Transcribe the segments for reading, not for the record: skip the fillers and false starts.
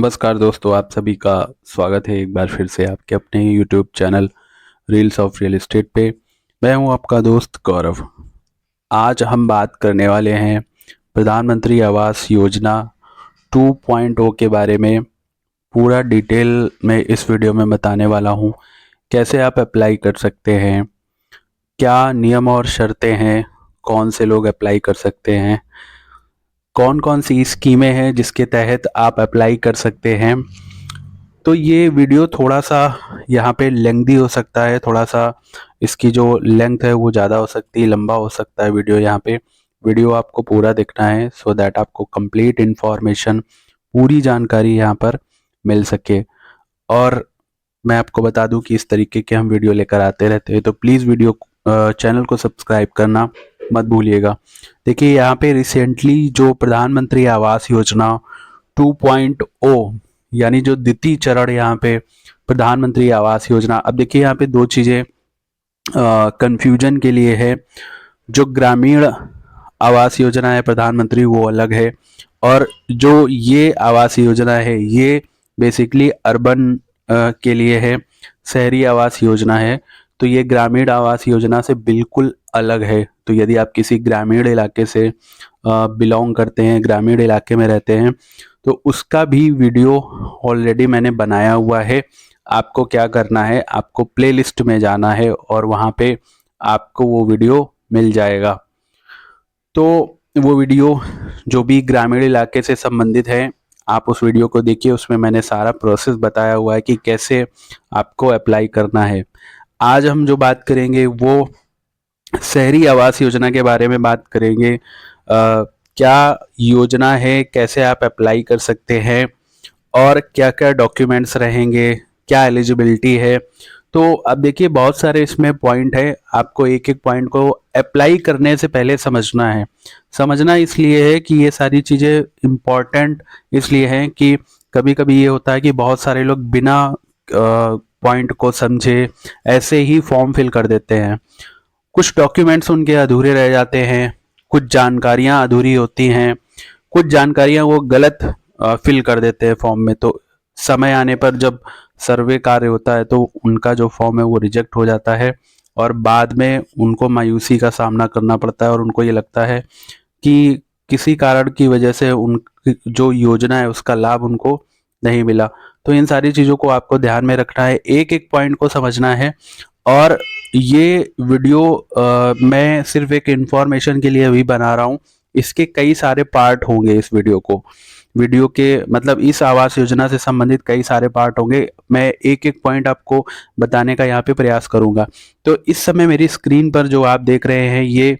नमस्कार दोस्तों, आप सभी का स्वागत है एक बार फिर से आपके अपने YouTube channel reels of real estate पे। मैं हूं आपका दोस्त गौरव। आज हम बात करने वाले हैं प्रधानमंत्री आवास योजना 2.0 के बारे में। पूरा डिटेल में इस वीडियो में बताने वाला हूं। कैसे आप अप्लाई कर सकते हैं, क्या नियम और शर्तें हैं, कौन से लोग अप्लाई कर सकते हैं, कौन कौन सी स्कीमें हैं जिसके तहत आप अप्लाई कर सकते हैं। तो ये वीडियो थोड़ा सा यहाँ पे लेंथी हो सकता है, थोड़ा सा इसकी जो लेंथ है वो ज़्यादा हो सकती है, लंबा हो सकता है वीडियो। यहाँ पे वीडियो आपको पूरा देखना है सो दैट आपको कंप्लीट इन्फॉर्मेशन, पूरी जानकारी यहाँ पर मिल सके। और मैं आपको बता दूं कि इस तरीके के हम वीडियो लेकर आते रहते हैं, तो प्लीज़ वीडियो चैनल को सब्सक्राइब करना मत भूलिएगा। देखिए यहाँ पे रिसेंटली जो प्रधानमंत्री आवास योजना 2.0 यानी जो द्वितीय चरण यहाँ पे प्रधानमंत्री आवास योजना, अब देखिए यहाँ पे दो चीज़ें कंफ्यूजन के लिए है। जो ग्रामीण आवास योजना है प्रधानमंत्री, वो अलग है, और जो ये आवास योजना है ये बेसिकली अर्बन के लिए है, शहरी आवास योजना है। तो ये ग्रामीण आवास योजना से बिल्कुल अलग है। तो यदि आप किसी ग्रामीण इलाके से बिलोंग करते हैं, ग्रामीण इलाके में रहते हैं, तो उसका भी वीडियो ऑलरेडी मैंने बनाया हुआ है। आपको क्या करना है, आपको प्लेलिस्ट में जाना है और वहाँ पे आपको वो वीडियो मिल जाएगा। तो वो वीडियो जो भी ग्रामीण इलाके से संबंधित है, आप उस वीडियो को देखिए। उसमें मैंने सारा प्रोसेस बताया हुआ है कि कैसे आपको अप्लाई करना है। आज हम जो बात करेंगे वो शहरी आवास योजना के बारे में बात करेंगे। क्या योजना है, कैसे आप अप्लाई कर सकते हैं और क्या क्या डॉक्यूमेंट्स रहेंगे, क्या एलिजिबिलिटी है। तो अब देखिए बहुत सारे इसमें पॉइंट है, आपको एक एक पॉइंट को अप्लाई करने से पहले समझना है। समझना इसलिए है कि ये सारी चीज़ें इम्पॉर्टेंट इसलिए हैं कि कभी कभी ये होता है कि बहुत सारे लोग बिना पॉइंट को समझे ऐसे ही फॉर्म फिल कर देते हैं। कुछ डॉक्यूमेंट्स उनके अधूरे रह जाते हैं, कुछ जानकारियां अधूरी होती हैं, कुछ जानकारियां वो गलत फिल कर देते हैं फॉर्म में। तो समय आने पर जब सर्वे कार्य होता है तो उनका जो फॉर्म है वो रिजेक्ट हो जाता है और बाद में उनको मायूसी का सामना करना पड़ता है और उनको ये लगता है कि किसी कारण की वजह से उनकी जो योजना है उसका लाभ उनको नहीं मिला। तो इन सारी चीज़ों को आपको ध्यान में रखना है, एक एक पॉइंट को समझना है। और ये वीडियो मैं सिर्फ एक इन्फॉर्मेशन के लिए भी बना रहा हूँ। इसके कई सारे पार्ट होंगे इस वीडियो के मतलब इस आवास योजना से संबंधित कई सारे पार्ट होंगे। मैं एक एक पॉइंट आपको बताने का यहाँ पे प्रयास करूँगा। तो इस समय मेरी स्क्रीन पर जो आप देख रहे हैं ये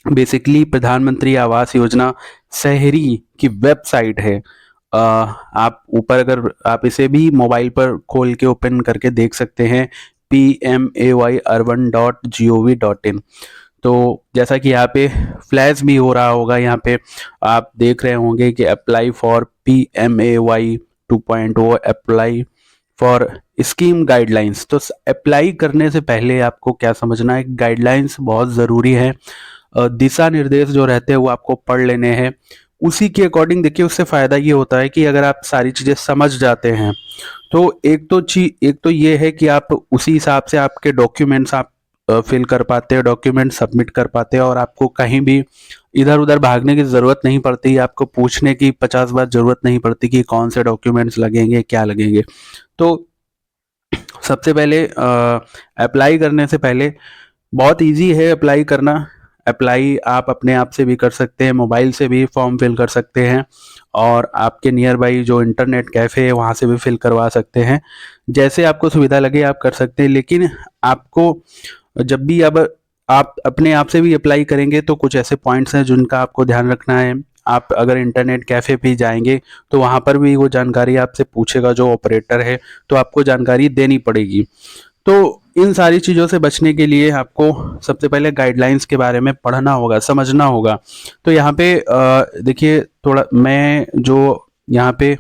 बेसिकली प्रधानमंत्री आवास योजना शहरी की वेबसाइट है। आप ऊपर अगर आप इसे भी मोबाइल पर खोल के ओपन करके देख सकते हैं, PMAY-urban.gov.in। तो जैसा कि यहाँ पे फ्लैश भी हो रहा होगा, यहाँ पे आप देख रहे होंगे कि apply for PMAY 2.0, apply for scheme guidelines. तो अप्लाई करने से पहले आपको क्या समझना है, गाइडलाइंस बहुत ज़रूरी है। दिशा निर्देश जो रहते हैं वो आपको पढ़ लेने हैं, उसी के अकॉर्डिंग देखिए। उससे फ़ायदा ये होता है कि अगर आप सारी चीज़ें समझ जाते हैं तो एक तो ये है कि आप उसी हिसाब से आपके डॉक्यूमेंट्स आप फिल कर पाते हैं, डॉक्यूमेंट सबमिट कर पाते हैं और आपको कहीं भी इधर उधर भागने की ज़रूरत नहीं पड़ती, आपको पूछने की 50 बार ज़रूरत नहीं पड़ती कि कौन से डॉक्यूमेंट्स लगेंगे, क्या लगेंगे। तो सबसे पहले अप्लाई करने से पहले बहुत इजी है अप्लाई करना। अप्लाई आप अपने आप से भी कर सकते हैं, मोबाइल से भी फॉर्म फिल कर सकते हैं और आपके नियर बाई जो इंटरनेट कैफ़े है वहाँ से भी फिल करवा सकते हैं। जैसे आपको सुविधा लगे आप कर सकते हैं, लेकिन आपको जब भी अब आप अपने आप से भी अप्लाई करेंगे तो कुछ ऐसे पॉइंट्स हैं जिनका आपको ध्यान रखना है। आप अगर इंटरनेट कैफ़े पे जाएंगे तो वहाँ पर भी वो जानकारी आपसे पूछेगा जो ऑपरेटर है, तो आपको जानकारी देनी पड़ेगी। तो इन सारी चीज़ों से बचने के लिए आपको सबसे पहले गाइडलाइंस के बारे में पढ़ना होगा, समझना होगा। तो यहाँ पे देखिए थोड़ा मैं जो यहाँ पे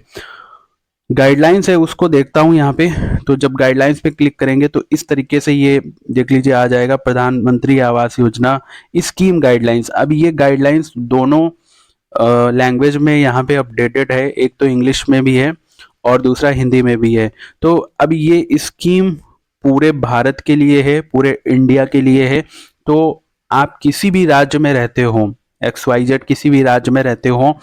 गाइडलाइंस है उसको देखता हूँ यहाँ पे। तो जब गाइडलाइंस पे क्लिक करेंगे तो इस तरीके से ये देख लीजिए आ जाएगा, प्रधानमंत्री आवास योजना स्कीम गाइडलाइंस। अब ये गाइडलाइंस दोनों लैंग्वेज में यहाँ पे अपडेटेड है, एक तो इंग्लिश में भी है और दूसरा हिंदी में भी है। तो अब ये स्कीम पूरे भारत के लिए है, पूरे इंडिया के लिए है। तो आप किसी भी राज्य में रहते हो, XYZ किसी भी राज्य में रहते हो,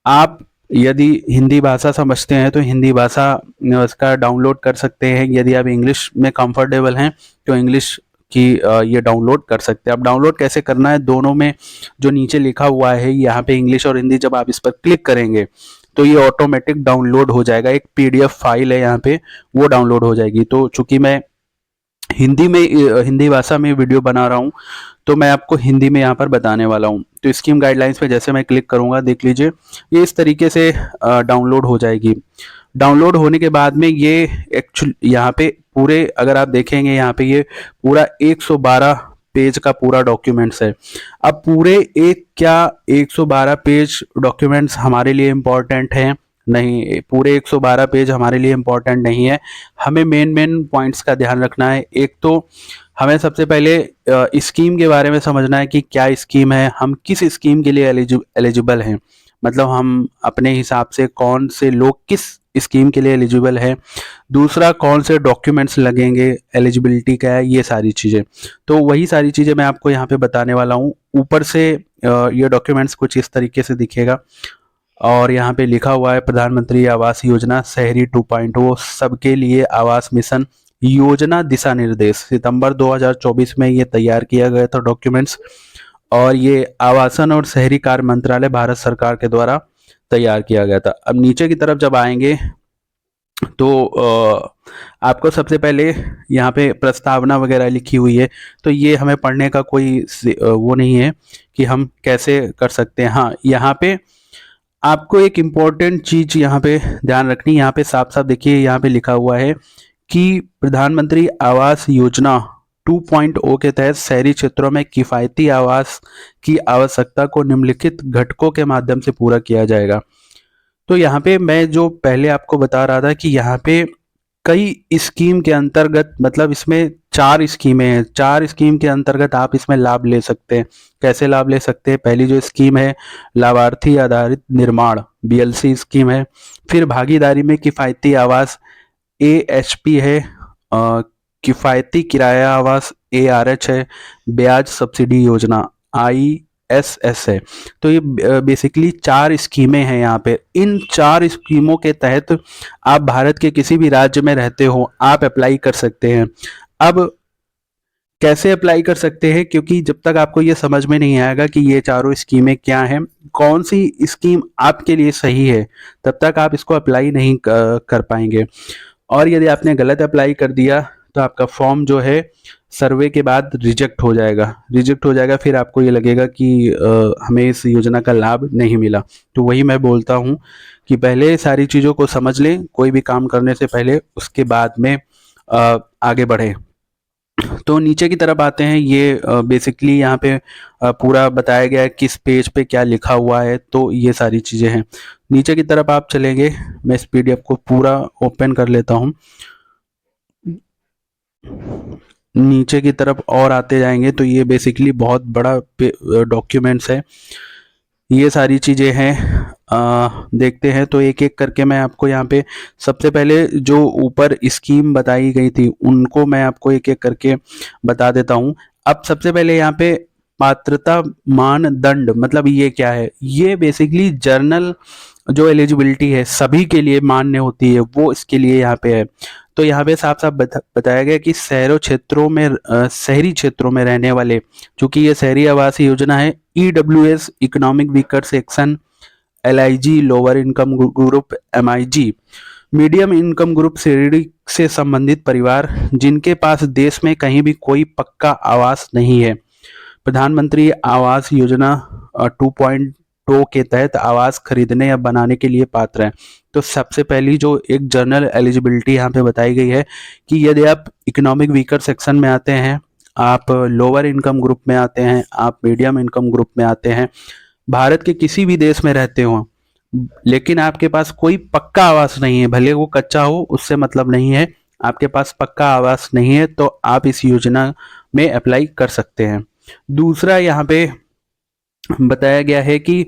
आप यदि हिंदी भाषा समझते हैं तो हिंदी भाषा उसका डाउनलोड कर सकते हैं। यदि आप इंग्लिश में कंफर्टेबल हैं तो इंग्लिश की ये डाउनलोड कर सकते हैं। अब डाउनलोड कैसे करना है, दोनों में जो नीचे लिखा हुआ है यहाँ पे इंग्लिश और हिंदी, जब आप इस पर क्लिक करेंगे तो ये ऑटोमेटिक डाउनलोड हो जाएगा। एक PDF फाइल है यहाँ पे, वो डाउनलोड हो जाएगी। तो चूंकि मैं हिंदी में हिंदी भाषा में वीडियो बना रहा हूँ तो मैं आपको हिंदी में यहाँ पर बताने वाला हूँ। तो स्कीम गाइडलाइंस पे जैसे मैं क्लिक करूँगा, देख लीजिए ये इस तरीके से डाउनलोड हो जाएगी। डाउनलोड होने के बाद में ये एक्चुअल यहाँ पे पूरे, अगर आप देखेंगे यहाँ पे ये पूरा 112 पेज का पूरा डॉक्यूमेंट्स है। अब पूरे एक क्या 112 पेज डॉक्यूमेंट्स हमारे लिए इम्पोर्टेंट हैं? नहीं, पूरे 112 पेज हमारे लिए इम्पोर्टेंट नहीं है। हमें मेन मेन पॉइंट्स का ध्यान रखना है। एक तो हमें सबसे पहले स्कीम के बारे में समझना है कि क्या स्कीम है, हम किस स्कीम के लिए एलिजिबल हैं, मतलब हम अपने हिसाब से कौन से लोग किस स्कीम के लिए एलिजिबल है। दूसरा, कौन से डॉक्यूमेंट्स लगेंगे, एलिजिबिलिटी क्या है, ये सारी चीज़ें। तो वही सारी चीज़ें मैं आपको यहाँ पे बताने वाला हूँ। ऊपर से ये डॉक्यूमेंट्स कुछ इस तरीके से दिखेगा और यहाँ पे लिखा हुआ है प्रधानमंत्री आवास योजना शहरी 2.0 सबके लिए आवास मिशन योजना दिशा निर्देश। सितंबर 2024 में ये तैयार किया गया था डॉक्यूमेंट्स, और ये आवासन और शहरी कार्य मंत्रालय भारत सरकार के द्वारा तैयार किया गया था। अब नीचे की तरफ जब आएंगे तो आपको सबसे पहले यहाँ पे प्रस्तावना वगैरह लिखी हुई है, तो ये हमें पढ़ने का कोई वो नहीं है कि हम कैसे कर सकते हैं। हाँ, यहाँ पे आपको एक इम्पॉर्टेंट चीज यहाँ पे ध्यान रखनी, यहाँ पे साफ साफ देखिए, यहाँ पे लिखा हुआ है कि प्रधानमंत्री आवास योजना 2.0 के तहत शहरी क्षेत्रों में किफायती आवास की आवश्यकता को निम्नलिखित घटकों के माध्यम से पूरा किया जाएगा। तो यहाँ पे मैं जो पहले आपको बता रहा था कि यहाँ पे कई स्कीम के अंतर्गत, मतलब इसमें 4 स्कीमें हैं, 4 स्कीम के अंतर्गत आप इसमें लाभ ले सकते हैं। कैसे लाभ ले सकते हैं? पहली जो स्कीम है लाभार्थी आधारित निर्माण, BLC स्कीम है। फिर भागीदारी में किफ़ायती आवास, AHP है। किफ़ायती किराया आवास, ARH है। ब्याज सब्सिडी योजना, ISS है। तो ये बेसिकली 4 स्कीमें हैं यहाँ पे। इन 4 स्कीमों के तहत आप भारत के किसी भी राज्य में रहते हो, आप अप्लाई कर सकते हैं। अब कैसे अप्लाई कर सकते हैं, क्योंकि जब तक आपको ये समझ में नहीं आएगा कि ये चारों स्कीमें क्या हैं, कौन सी स्कीम आपके लिए सही है, तब तक आप इसको अप्लाई नहीं कर पाएंगे। और यदि आपने गलत अप्लाई कर दिया तो आपका फॉर्म जो है सर्वे के बाद रिजेक्ट हो जाएगा। फिर आपको ये लगेगा कि हमें इस योजना का लाभ नहीं मिला। तो वही मैं बोलता हूँ कि पहले सारी चीज़ों को समझ लें, कोई भी काम करने से पहले, उसके बाद में आगे बढ़ें। तो नीचे की तरफ आते हैं। ये बेसिकली यहाँ पे पूरा बताया गया है किस पेज पे क्या लिखा हुआ है। तो ये सारी चीज़ें हैं। नीचे की तरफ आप चलेंगे, मैं इस PDF को पूरा ओपन कर लेता हूँ। नीचे की तरफ और आते जाएंगे तो ये बेसिकली बहुत बड़ा डॉक्यूमेंट्स है। ये सारी चीज़ें हैं, देखते हैं। तो एक एक करके मैं आपको यहाँ पे सबसे पहले जो ऊपर स्कीम बताई गई थी उनको मैं आपको एक एक करके बता देता हूँ। अब सबसे पहले यहाँ पे पात्रता मानदंड, मतलब ये क्या है? ये बेसिकली जर्नल जो एलिजिबिलिटी है सभी के लिए मान्य होती है, वो इसके लिए यहाँ पे है। तो यहाँ पे साफ साफ बताया गया कि शहरी क्षेत्रों में रहने वाले, चूंकि ये शहरी आवास योजना है, EWS economic weaker section, LIG lower income group, MIG medium income group श्रेणी से संबंधित परिवार जिनके पास देश में कहीं भी कोई पक्का आवास नहीं है, प्रधानमंत्री आवास योजना 2.0 के तहत आवास खरीदने या बनाने के लिए पात्र हैं। तो सबसे पहली जो एक जनरल एलिजिबिलिटी यहाँ पे बताई गई है कि यदि आप इकोनॉमिक वीकर सेक्शन में आते हैं, आप लोअर इनकम ग्रुप में आते हैं, आप मीडियम इनकम ग्रुप में आते हैं, भारत के किसी भी देश में रहते हो, लेकिन आपके पास कोई पक्का आवास नहीं है, भले वो कच्चा हो उससे मतलब नहीं है, आपके पास पक्का आवास नहीं है, तो आप इस योजना में अप्लाई कर सकते हैं। दूसरा यहाँ पे बताया गया है कि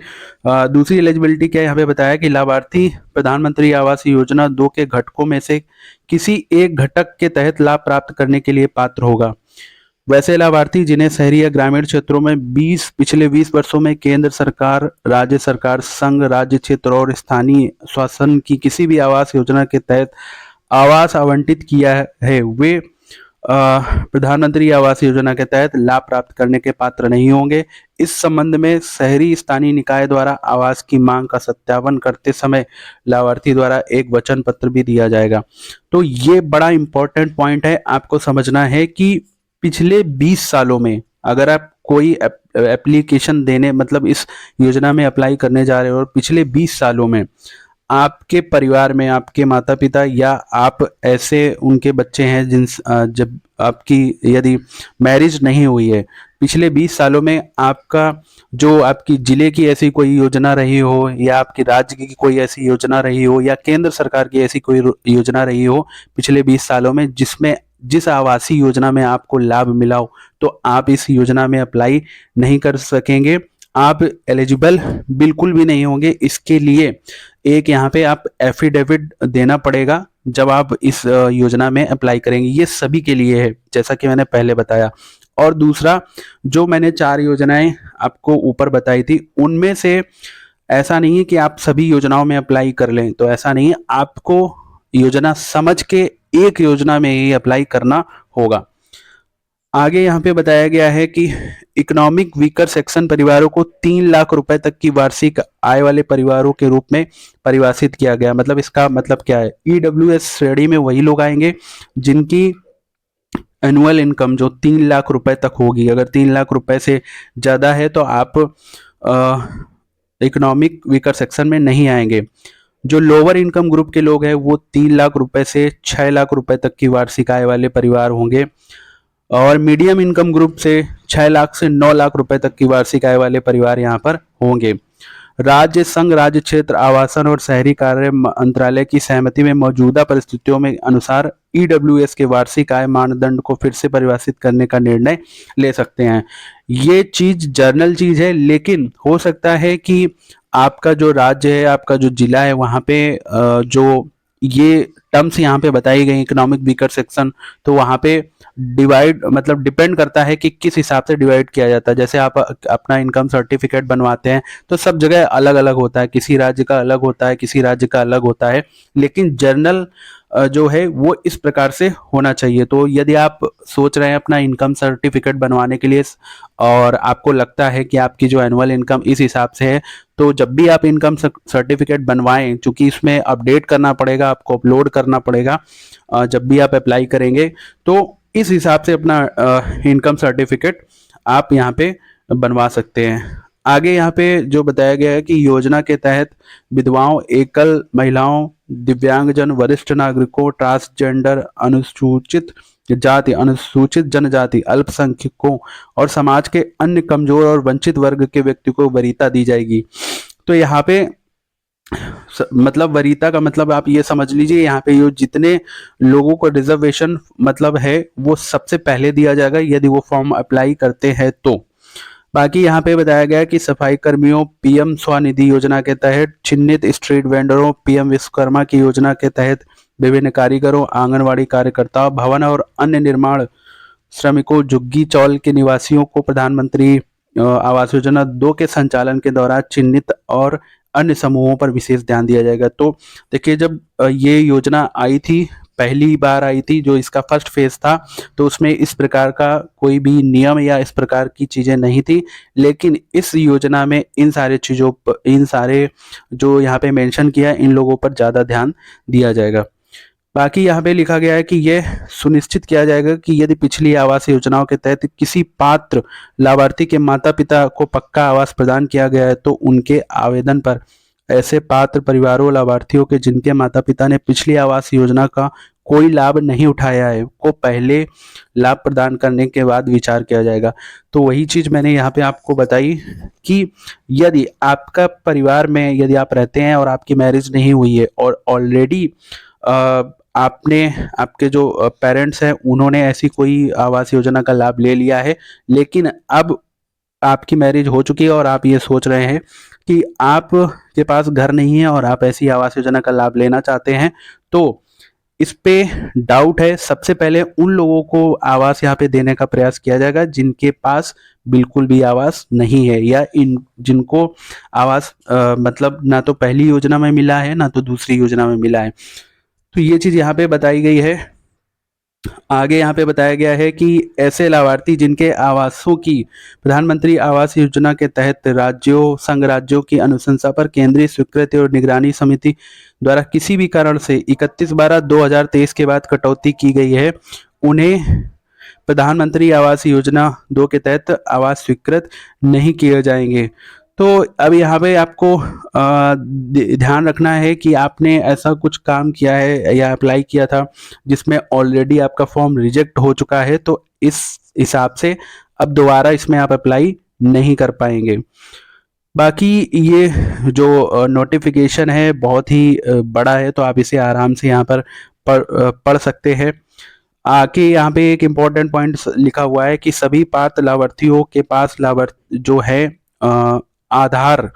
दूसरी एलिजिबिलिटी क्या यहाँ पे बताया कि लाभार्थी प्रधानमंत्री आवास योजना 2 के घटकों में से किसी एक घटक के तहत लाभ प्राप्त करने के लिए पात्र होगा। वैसे लाभार्थी जिन्हें शहरी या ग्रामीण क्षेत्रों में पिछले 20 वर्षों में केंद्र सरकार, राज्य सरकार, संघ, राज्य क्षेत्र और स्थानीय शासन की किसी भी आवास योजना के तहत आवास आवंटित किया है, वे प्रधानमंत्री आवास योजना के तहत लाभ प्राप्त करने के पात्र नहीं होंगे। इस संबंध में शहरी स्थानीय निकाय द्वारा आवास की मांग का सत्यापन करते समय लाभार्थी द्वारा एक वचन पत्र भी दिया जाएगा। तो ये बड़ा इंपॉर्टेंट पॉइंट है, आपको समझना है कि पिछले 20 सालों में अगर आप कोई एप्लीकेशन देने मतलब इस योजना में अप्लाई करने जा रहे हो और पिछले 20 सालों में आपके परिवार में आपके माता पिता या आप ऐसे उनके बच्चे हैं जब आपकी यदि मैरिज नहीं हुई है, पिछले 20 सालों में आपका जो आपकी जिले की ऐसी कोई योजना रही हो या आपकी राज्य की कोई ऐसी योजना रही हो या केंद्र सरकार की ऐसी कोई योजना रही हो पिछले 20 सालों में जिसमें जिस आवासीय योजना में आपको लाभ मिला हो, तो आप इस योजना में अप्लाई नहीं कर सकेंगे, आप एलिजिबल बिल्कुल भी नहीं होंगे। इसके लिए एक यहाँ पे आप एफिडेविट देना पड़ेगा जब आप इस योजना में अप्लाई करेंगे। ये सभी के लिए है जैसा कि मैंने पहले बताया। और दूसरा, जो मैंने 4 योजनाएं आपको ऊपर बताई थी उनमें से ऐसा नहीं है कि आप सभी योजनाओं में अप्लाई कर लें, तो ऐसा नहीं है, आपको योजना समझ के एक योजना में ही अप्लाई करना होगा। आगे यहाँ पे बताया गया है कि इकोनॉमिक वीकर सेक्शन परिवारों को 3 लाख रुपए तक की वार्षिक आय वाले परिवारों के रूप में परिभाषित किया गया। मतलब इसका मतलब क्या है, ईडब्ल्यूएस श्रेणी में वही लोग आएंगे जिनकी एनुअल इनकम जो 3 लाख रुपए तक होगी। अगर 3 लाख रुपए से ज़्यादा है तो आप इकोनॉमिक वीकर सेक्शन में नहीं आएंगे। जो लोअर इनकम ग्रुप के लोग हैं वो 3 लाख रुपए से 6 लाख रुपए तक की वार्षिक आय वाले परिवार होंगे। और मीडियम इनकम ग्रुप से 6 लाख से 9 लाख रुपए तक की वार्षिक आय वाले परिवार यहाँ पर होंगे। राज्य, संघ, राज्य क्षेत्र, आवासन और शहरी कार्य मंत्रालय की सहमति में मौजूदा परिस्थितियों में अनुसार ईडब्ल्यूएस के वार्षिक आय मानदंड को फिर से परिभाषित करने का निर्णय ले सकते हैं। ये चीज जर्नल चीज है, लेकिन हो सकता है कि आपका जो राज्य है, आपका जो जिला है, वहाँ पे जो ये टर्म्स यहाँ पे बताई गई इकोनॉमिक वीकर सेक्शन, तो वहाँ पे डिवाइड मतलब डिपेंड करता है कि किस हिसाब से डिवाइड किया जाता है। जैसे आप अपना इनकम सर्टिफिकेट बनवाते हैं तो सब जगह अलग अलग होता है, किसी राज्य का अलग होता है, किसी राज्य का अलग होता है, लेकिन जर्नल जो है वो इस प्रकार से होना चाहिए। तो यदि आप सोच रहे हैं अपना इनकम सर्टिफिकेट बनवाने के लिए और आपको लगता है कि आपकी जो एनुअल इनकम इस हिसाब से है, तो जब भी आप इनकम सर्टिफिकेट बनवाएं, चूंकि इसमें अपडेट करना पड़ेगा, आपको अपलोड करना पड़ेगा जब भी आप अप्लाई करेंगे, तो इस हिसाब से अपना इनकम सर्टिफिकेट आप यहाँ पे बनवा सकते हैं। आगे यहाँ पे जो बताया गया है कि योजना के तहत विधवाओं, एकल महिलाओं, दिव्यांगजन, वरिष्ठ नागरिकों, ट्रांसजेंडर, अनुसूचित जाति, अनुसूचित जनजाति, अल्पसंख्यकों और समाज के अन्य कमजोर और वंचित वर्ग के व्यक्ति को वरीयता दी जाएगी। तो यहाँ पे मतलब वरीयता का मतलब आप ये समझ लीजिए, यहाँ पे ये जितने लोगों को रिजर्वेशन मतलब है वो सबसे पहले दिया जाएगा यदि वो फॉर्म अप्लाई करते हैं तो। बाकी यहाँ पे बताया गया कि सफाई कर्मियों, पीएम स्वनिधि योजना के तहत चिन्हित स्ट्रीट वेंडरों, पीएम विश्वकर्मा की योजना के तहत विभिन्न कारीगरों, आंगनवाड़ी कार्यकर्ताओं, भवन और अन्य निर्माण श्रमिकों, झुग्गी चौल के निवासियों को प्रधानमंत्री आवास योजना 2 के संचालन के दौरान चिन्हित और अन्य समूहों पर विशेष ध्यान दिया जाएगा। तो देखिए, जब ये योजना आई थी, पहली बार आई थी, जो इसका फर्स्ट फेज था, तो उसमें इस प्रकार का कोई भी नियम या इस प्रकार की चीजें नहीं थी, लेकिन इस योजना में इन सारे चीजों पर, इन सारे जो यहाँ पे मेंशन किया, इन लोगों पर ज्यादा ध्यान दिया जाएगा। बाकी यहाँ पे लिखा गया है कि यह सुनिश्चित किया जाएगा कि यदि पिछली आवास योजनाओं के तहत किसी पात्र लाभार्थी के माता पिता को पक्का आवास प्रदान किया गया है, तो उनके आवेदन पर ऐसे पात्र परिवारों, लाभार्थियों के जिनके माता पिता ने पिछली आवास योजना का कोई लाभ नहीं उठाया है, को पहले लाभ प्रदान करने के बाद विचार किया जाएगा। तो वही चीज मैंने यहाँ पे आपको बताई कि यदि आपका परिवार में यदि आप रहते हैं और आपकी मैरिज नहीं हुई है और ऑलरेडी आपने, आपके जो पेरेंट्स हैं उन्होंने ऐसी कोई आवास योजना का लाभ ले लिया है, लेकिन अब आपकी मैरिज हो चुकी है और आप ये सोच रहे हैं कि आप के पास घर नहीं है और आप ऐसी आवास योजना का लाभ लेना चाहते हैं, तो इस पे डाउट है। सबसे पहले उन लोगों को आवास यहाँ पे देने का प्रयास किया जाएगा जिनके पास बिल्कुल भी आवास नहीं है, या इन जिनको आवास मतलब ना तो पहली योजना में मिला है ना तो दूसरी योजना में मिला है। तो ये चीज यहाँ पे बताई गई है। आगे यहाँ पे बताया गया है कि ऐसे लाभार्थी जिनके आवासों की प्रधानमंत्री आवास योजना के तहत राज्यों संघ राज्यों की अनुशंसा पर केंद्रीय स्वीकृति और निगरानी समिति द्वारा किसी भी कारण से 31/12/2023 के बाद कटौती की गई है, उन्हें प्रधानमंत्री आवास योजना 2 के तहत आवास स्वीकृत नहीं किए जाएंगे। तो अब यहाँ पे आपको ध्यान रखना है कि आपने ऐसा कुछ काम किया है या अप्लाई किया था जिसमें ऑलरेडी आपका फॉर्म रिजेक्ट हो चुका है, तो इस हिसाब से अब दोबारा इसमें आप अप्लाई नहीं कर पाएंगे। बाकी ये जो नोटिफिकेशन है बहुत ही बड़ा है, तो आप इसे आराम से यहाँ पर पढ़ सकते हैं। आगे यहाँ पे एक इम्पोर्टेंट पॉइंट लिखा हुआ है कि सभी पात्र लाभार्थियों के पास लाभार्थी जो है आधार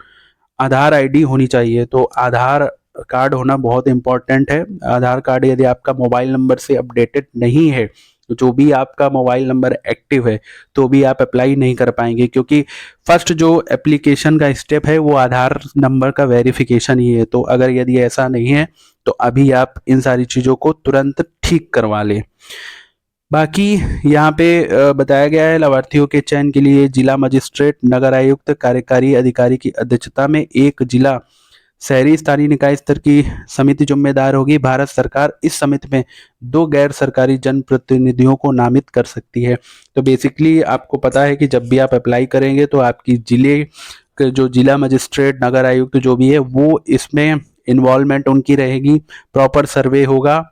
आधार आईडी होनी चाहिए। तो आधार कार्ड होना बहुत इंपॉर्टेंट है। आधार कार्ड यदि आपका मोबाइल नंबर से अपडेटेड नहीं है, तो जो भी आपका मोबाइल नंबर एक्टिव है तो भी आप अप्लाई नहीं कर पाएंगे, क्योंकि फर्स्ट जो एप्लीकेशन का स्टेप है वो आधार नंबर का वेरिफिकेशन ही है। तो अगर यदि ऐसा नहीं है तो अभी आप इन सारी चीज़ों को तुरंत ठीक करवा लें। बाकी यहाँ पे बताया गया है लाभार्थियों के चयन के लिए जिला मजिस्ट्रेट, नगर आयुक्त, कार्यकारी अधिकारी की अध्यक्षता में एक जिला शहरी स्थानीय निकाय स्तर की समिति जिम्मेदार होगी। भारत सरकार इस समिति में 2 गैर सरकारी जनप्रतिनिधियों को नामित कर सकती है। तो बेसिकली आपको पता है कि जब भी आप अप्लाई करेंगे तो आपकी जिले के जो जिला मजिस्ट्रेट, नगर आयुक्त जो भी है वो इसमें इन्वॉल्वमेंट उनकी रहेगी। प्रॉपर सर्वे होगा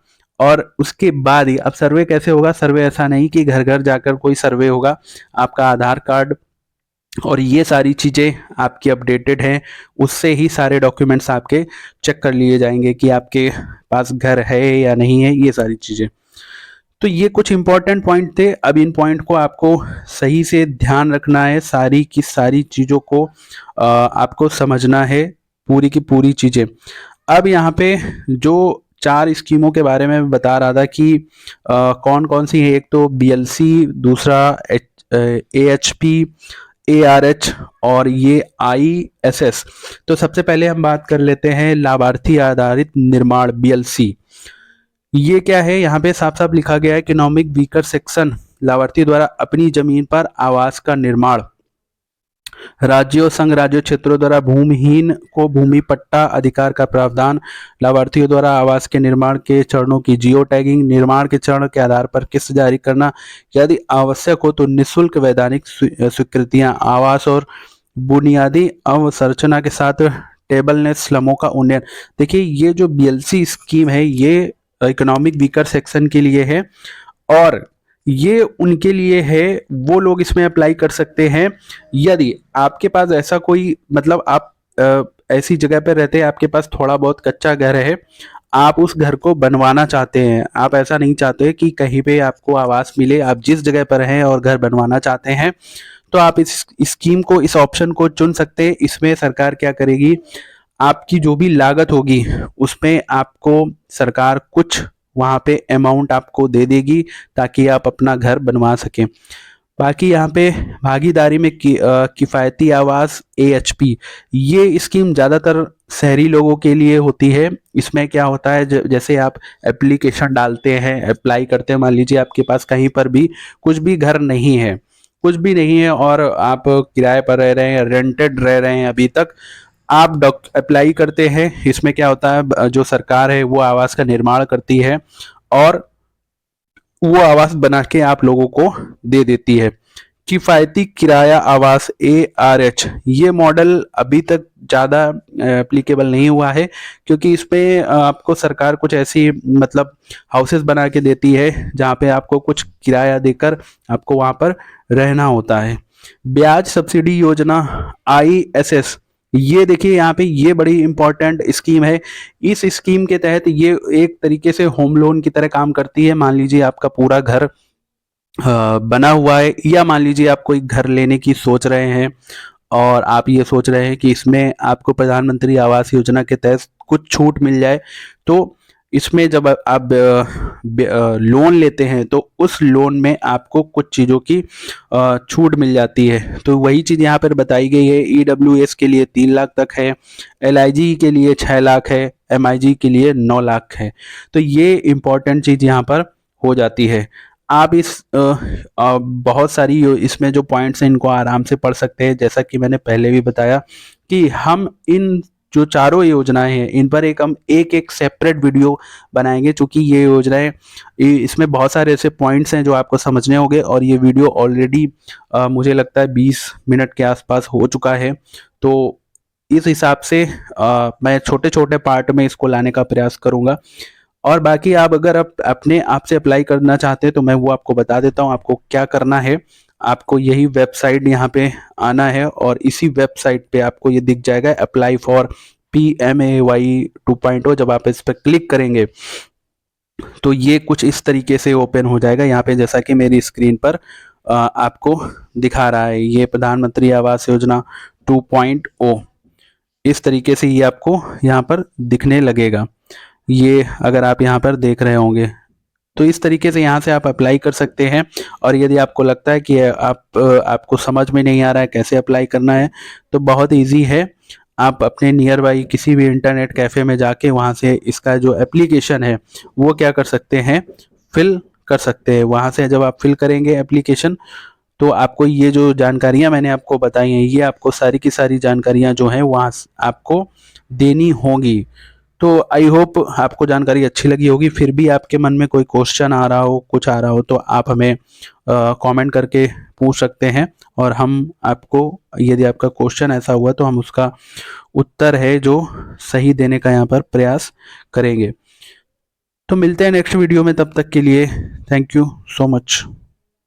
और उसके बाद ही, अब सर्वे कैसे होगा, सर्वे ऐसा नहीं कि घर घर जाकर कोई सर्वे होगा। आपका आधार कार्ड और ये सारी चीज़ें आपकी अपडेटेड हैं, उससे ही सारे डॉक्यूमेंट्स आपके चेक कर लिए जाएंगे कि आपके पास घर है या नहीं है, ये सारी चीज़ें। तो ये कुछ इंपॉर्टेंट पॉइंट थे। अब इन पॉइंट को आपको सही से ध्यान रखना है, सारी की सारी चीज़ों को आपको समझना है, पूरी की पूरी चीज़ें। अब यहाँ पे जो 4 स्कीमों के बारे में बता रहा था कि कौन कौन सी है, एक तो बीएलसी, दूसरा एएचपी, एआरएच और ये आईएसएस। तो सबसे पहले हम बात कर लेते हैं लाभार्थी आधारित निर्माण, बीएलसी। ये क्या है, यहाँ पे साफ साफ लिखा गया है इकोनॉमिक वीकर सेक्शन लाभार्थी द्वारा अपनी जमीन पर आवास का निर्माण। राज्यों संघ राज्य क्षेत्रों द्वारा भूमिहीन को भूमि पट्टा अधिकार का प्रावधान। लाभार्थियों द्वारा आवास के निर्माण के चरणों की जियो टैगिंग। निर्माण के चरण के आधार पर किस्त जारी करना, यदि आवश्यक हो तो निःशुल्क वैधानिक स्वीकृतियां। आवास और बुनियादी अवसंरचना के साथ टेबलनेस स्लमों का उन्नयन। देखिए ये जो बीएलसी स्कीम है ये इकोनॉमिक वीकर सेक्शन के लिए है, और ये उनके लिए है, वो लोग इसमें अप्लाई कर सकते हैं यदि आपके पास ऐसा कोई, मतलब आप ऐसी जगह पर रहते हैं, आपके पास थोड़ा बहुत कच्चा घर है, आप उस घर को बनवाना चाहते हैं। आप ऐसा नहीं चाहते कि कहीं पे आपको आवास मिले, आप जिस जगह पर हैं और घर बनवाना चाहते हैं, तो आप इस स्कीम को, इस ऑप्शन को चुन सकते हैं। इसमें सरकार क्या करेगी, आपकी जो भी लागत होगी उसमें आपको सरकार कुछ वहाँ पे अमाउंट आपको दे देगी ताकि आप अपना घर बनवा सकें। बाकी यहाँ पे भागीदारी में किफ़ायती आवास, एएचपी, ये स्कीम ज़्यादातर शहरी लोगों के लिए होती है। इसमें क्या होता है, जैसे आप एप्लीकेशन डालते हैं, अप्लाई करते हैं, मान लीजिए आपके पास कहीं पर भी कुछ भी घर नहीं है, कुछ भी नहीं है और आप किराए पर रह रहे हैं, रेंटेड रह रहे हैं, अभी तक आप अप्लाई करते हैं। इसमें क्या होता है, जो सरकार है वो आवास का निर्माण करती है और वो आवास बना के आप लोगों को दे देती है। किफ़ायती किराया आवास, एआरएच, ये मॉडल अभी तक ज़्यादा एप्लीकेबल नहीं हुआ है, क्योंकि इस पे आपको सरकार कुछ ऐसी, मतलब हाउसेस बना के देती है जहाँ पे आपको कुछ किराया देकर आपको वहाँ पर रहना होता है। ब्याज सब्सिडी योजना, आईएसएस, ये देखिए यहाँ पे ये बड़ी इंपॉर्टेंट स्कीम है। इस स्कीम के तहत ये एक तरीके से होम लोन की तरह काम करती है। मान लीजिए आपका पूरा घर बना हुआ है, या मान लीजिए आप कोई घर लेने की सोच रहे हैं और आप ये सोच रहे हैं कि इसमें आपको प्रधानमंत्री आवास योजना के तहत कुछ छूट मिल जाए, तो इसमें जब आप लोन लेते हैं तो उस लोन में आपको कुछ चीज़ों की छूट मिल जाती है। तो वही चीज़ यहाँ पर बताई गई है। ईडब्ल्यूएस के लिए 3 लाख तक है, एलआईजी के लिए 6 लाख है, एमआईजी के लिए 9 लाख है। तो ये इम्पोर्टेंट चीज़ यहाँ पर हो जाती है। आप इस बहुत सारी इसमें जो पॉइंट्स हैं इनको आराम से पढ़ सकते हैं। जैसा कि मैंने पहले भी बताया कि हम इन जो चारों योजनाएं हैं इन पर हम एक एक सेपरेट वीडियो बनाएंगे, क्योंकि ये योजनाएं इसमें बहुत सारे ऐसे पॉइंट्स हैं जो आपको समझने होंगे। और ये वीडियो ऑलरेडी मुझे लगता है 20 मिनट के आसपास हो चुका है। तो इस हिसाब से मैं छोटे छोटे पार्ट में इसको लाने का प्रयास करूंगा। और बाकी आप अगर आप अपने आप से अप्लाई करना चाहते हैं तो मैं वो आपको बता देता हूँ आपको क्या करना है। आपको यही वेबसाइट यहाँ पे आना है और इसी वेबसाइट पे आपको ये दिख जाएगा अप्लाई फॉर PMAY 2.0। जब आप इस पर क्लिक करेंगे तो ये कुछ इस तरीके से ओपन हो जाएगा। यहाँ पे जैसा कि मेरी स्क्रीन पर आपको दिखा रहा है, ये प्रधानमंत्री आवास योजना 2.0 इस तरीके से ये आपको यहाँ पर दिखने लगेगा। ये अगर आप यहाँ पर देख रहे होंगे तो इस तरीके से यहाँ से आप अप्लाई कर सकते हैं। और यदि आपको लगता है कि आपको समझ में नहीं आ रहा है कैसे अप्लाई करना है, तो बहुत इजी है। आप अपने नियर बाई किसी भी इंटरनेट कैफ़े में जाके वहाँ से इसका जो एप्लीकेशन है वो क्या कर सकते हैं, फिल कर सकते हैं। वहाँ से जब आप फिल करेंगे एप्लीकेशन तो आपको ये जो जानकारियाँ मैंने आपको बताई हैं ये आपको सारी की सारी जानकारियाँ जो हैं वहाँ आपको देनी होंगी। तो आई होप आपको जानकारी अच्छी लगी होगी। फिर भी आपके मन में कोई क्वेश्चन आ रहा हो, कुछ आ रहा हो, तो आप हमें कमेंट करके पूछ सकते हैं। और हम आपको, यदि आपका क्वेश्चन ऐसा हुआ तो हम उसका उत्तर है जो सही देने का यहाँ पर प्रयास करेंगे। तो मिलते हैं नेक्स्ट वीडियो में, तब तक के लिए थैंक यू सो मच।